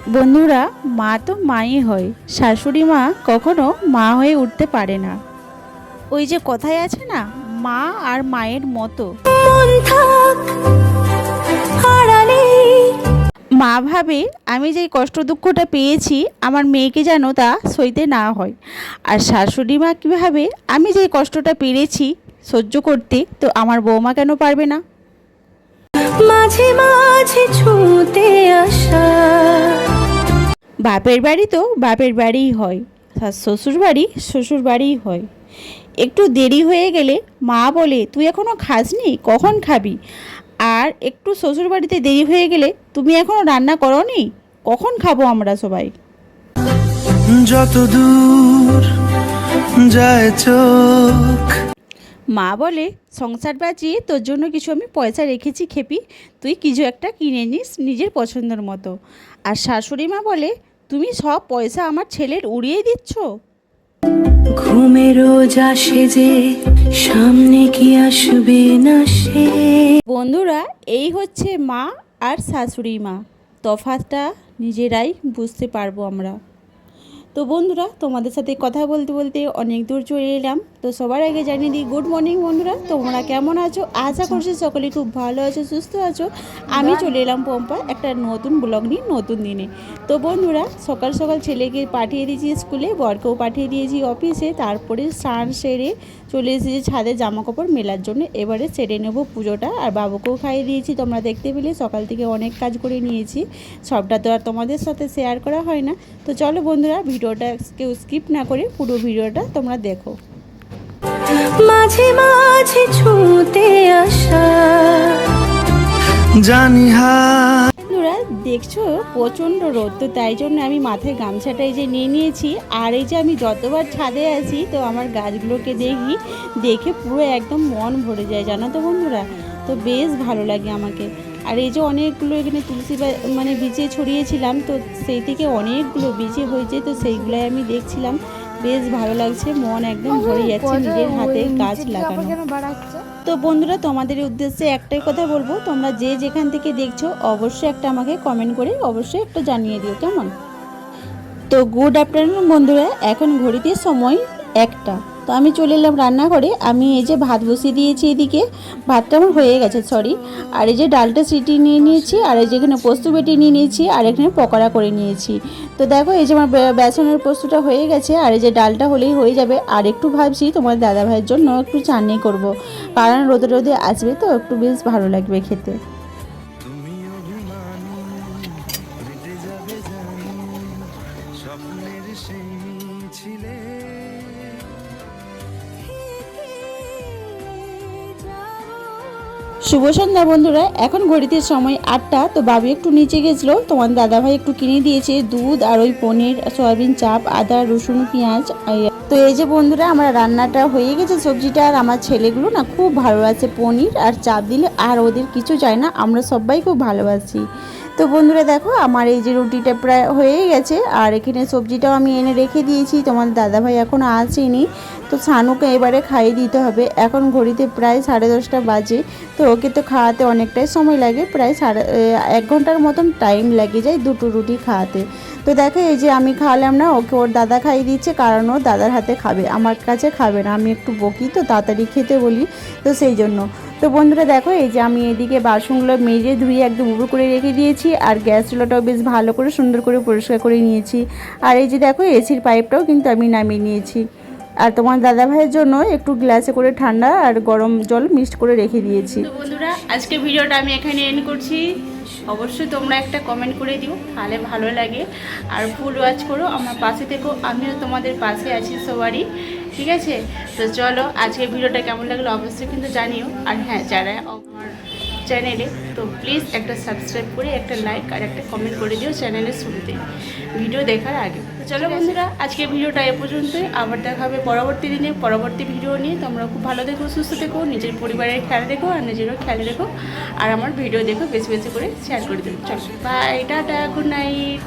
বন্ধুরা, মা তো মাই হয়, শাশুড়ি মা কখনো মা হয়ে উঠতে পারে না। ওই যে কথায় আছে না, মা আর মায়ের মতো। মা ভাবে আমি যেই কষ্ট দুঃখটা পেয়েছি আমার মেয়েকে যেন তা সইতে না হয়, আর শাশুড়ি মা কী ভাবে আমি যেই কষ্টটা পেরেছি সহ্য করতে, তো আমার বৌমা কেন পারবে না। মাঝে মাঝে ছুঁতে আসা। বাপের বাড়ি তো বাপের বাড়িই হয়, আর শ্বশুর বাড়ি শ্বশুর বাড়িই হয়। একটু দেরি হয়ে গেলে মা বলে তুই এখনও খাসনি, কখন খাবি। আর একটু শ্বশুর বাড়িতে দেরি হয়ে গেলে তুমি এখনও রান্না করোনি, কখন খাবো আমরা সবাই। যত দূর যায় চোখ। মা বলে সংসার বাঁচিয়ে তোর জন্য কিছু আমি পয়সা রেখেছি খেপি, তুই কিছু একটা কিনে নিস নিজের পছন্দের মতো। আর শাশুড়ি মা বলে তুমি সব পয়সা আমার ছেলের উড়িয়ে দিচ্ছ। ঘুমেরও আসে যে সামনে কি আসবে না সে। বন্ধুরা, এই হচ্ছে মা আর শাশুড়ি মা, তফাৎটা নিজেরাই বুঝতে পারবো আমরা। তো বন্ধুরা, তোমাদের সাথে কথা বলতে বলতে অনেক দূর চলে এলাম। তো সবার আগে জানিয়ে দিই গুড মর্নিং বন্ধুরা, তোমরা কেমন আছো? আশা করছি সকলে খুব ভালো আছো, সুস্থ আছো। আমি চলে এলাম পম্পা একটা নতুন ব্লগ নিয়ে নতুন দিনে। তো বন্ধুরা, সকাল সকাল ছেলেকে পাঠিয়ে দিয়েছি স্কুলে, বরকেও পাঠিয়ে দিয়েছি অফিসে, তারপরে স্নান সেরে চলে এসেছি ছাদে জামা কাপড় মেলার জন্য। এবারে সেরে নেব পুজোটা, আর বাবুকেও খাইয়ে দিয়েছি। তোমরা দেখতে পেলে সকাল থেকে অনেক কাজ করে নিয়েছি, সবটা তো আর তোমাদের সাথে শেয়ার করা হয় না। তো চলো বন্ধুরা, ভিডিওটা কেউ স্কিপ না করে পুরো ভিডিওটা তোমরা দেখো। মাঝে মাঝে ছুঁতে আসা। জানি বন্ধুরা দেখছো প্রচণ্ড রোদ, তো তাই জন্য আমি মাথায় গামছাটা এই যে নিয়ে নিয়েছি। আর এই যে আমি যতবার ছাদে আছি তো আমার গাছগুলোকে দেখে পুরো একদম মন ভরে যায়, জানো তো বন্ধুরা। তো বেশ ভালো লাগে আমাকে। আর এই যে অনেকগুলো এখানে তুলসী মানে বীজে ছড়িয়েছিলাম, তো সেই থেকে অনেকগুলো বীজে হয়েছে, তো সেইগুলোই আমি দেখছিলাম। বেশ ভালো লাগছে, মন একদম ভরে যাচ্ছে নিজের হাতে গাছ লাগানো। তো বন্ধুরা, তোমাদের উদ্দেশ্যে একটাই কথা বলবো, তোমরা যে যেখান থেকে দেখছো অবশ্যই একটা আমাকে কমেন্ট করে অবশ্যই একটা জানিয়ে দিও, কেমন। তো গুড আফটারনুন বন্ধুরা, এখন ঘড়িতে সময় 1টা। তো আমি চলে এলাম রান্নাঘরে। আমি এই যে ভাত বসিয়ে দিয়েছি, এদিকে ভাতটা আমার হয়ে গেছে সরি। আর এই যে ডালটা সিটি নিয়ে নিয়েছি, আর এই যে এখানে পোস্ত বেটে নিয়ে নিয়েছি, আর এখানে পকোড়া করে নিয়েছি। তো দেখো এই যে আমার বেসনের পোস্তটা হয়ে গেছে, আর এই যে ডালটা হলেই হয়ে যাবে। আর একটু ভাবছি তোমার দাদা ভাইয়ের জন্য একটু চাটনি করব, কারণ রোদে রোদে আসবে তো একটু বেশ ভালো লাগবে খেতে। তুমি অভিমানী মিটে যাবে জানি, স্বপ্নের সেই ছিলে। শুভ সন্ধ্যা বন্ধুরা, এখন ঘড়িতে সময় 8টা। তো বাবু একটু নিচে গেছিলো, তোমার দাদাভাই একটু কিনে দিয়েছে দুধ আর ওই পনির, সয়াবিন চাপ, আদা রসুন পেঁয়াজ। তো এই যে বন্ধুরা, আমার রান্নাটা হয়ে গেছে, সবজিটা। আর আমার ছেলেগুলো না খুব ভালোবাসে পনির আর চাপ দিলে, আর ওদের কিছু চাই না, আমরা সবাই খুব ভালোবাসি। তো বন্ধুরা দেখো, আমার এই যে রুটিটা প্রায় হয়েই গেছে, আর এখানে সবজিটাও আমি এনে রেখে দিয়েছি। তোমার দাদাভাই এখনও আসেনি, তো সানুকে এবারে খাইয়ে দিতে হবে। এখন ঘড়িতে প্রায় 10:30 বাজে। তো ওকে তো খাওয়াতে অনেকটাই সময় লাগে, প্রায় 1 ঘন্টার মতন টাইম লেগে যায় দুটো রুটি খাওয়াতে। তো দেখো এই যে আমি খাওয়ালাম না, ওকে ওর দাদা খাইয়ে দিচ্ছে, কারণ ও দাদার হাতে খাবে, আমার কাছে খাবে না। আমি একটু বকি তো তাড়াতাড়ি খেতে বলি, তো সেই জন্য। তো বন্ধুরা দেখো, এই যে আমি এদিকে বাসনগুলো মেজে ধুয়ে একদম উবু করে রেখে দিয়েছি, আর গ্যাস চুলাটাও বেশ ভালো করে সুন্দর করে পরিষ্কার করে নিয়েছি। আর এই যে দেখো এসির পাইপটাও কিন্তু আমি নামিয়ে নিয়েছি। আর তোমার দাদা ভাইয়ের জন্য একটু গ্লাসে করে ঠান্ডা আর গরম জল মিক্সড করে রেখে দিয়েছি। তো বন্ধুরা, আজকে ভিডিওটা আমি এখানে এন্ড করছি। অবশ্যই তোমরা একটা কমেন্ট করে দিও, তাহলে ভালো লাগে। আর ফুল ওয়াচ করো, আমার পাশে থেকো, আমিও তোমাদের পাশে আছি সবারই, ঠিক আছে। তো চলো, আজকে ভিডিওটা কেমন লাগলো অবশ্যই কিন্তু জানিও। আর হ্যাঁ, যারা আমার চ্যানেলে, তো প্লিজ একটা সাবস্ক্রাইব করে একটা লাইক আর একটা কমেন্ট করে দিও চ্যানেলের শুরুতে ভিডিও দেখার আগে। তো চলো বন্ধুরা, আজকে ভিডিওটা এ পর্যন্তই। আবার দেখা হবে পরবর্তী দিনে পরবর্তী ভিডিও নিয়ে। তোমরা খুব ভালো দেখো, সুস্থ দেখো, নিজের পরিবারের খেয়াল রেখো আর নিজেরও খেয়াল রেখো। আর আমার ভিডিও দেখো, বেশি বেশি করে শেয়ার করে দেবো। চলো বাই, টাটা, গুড নাইট।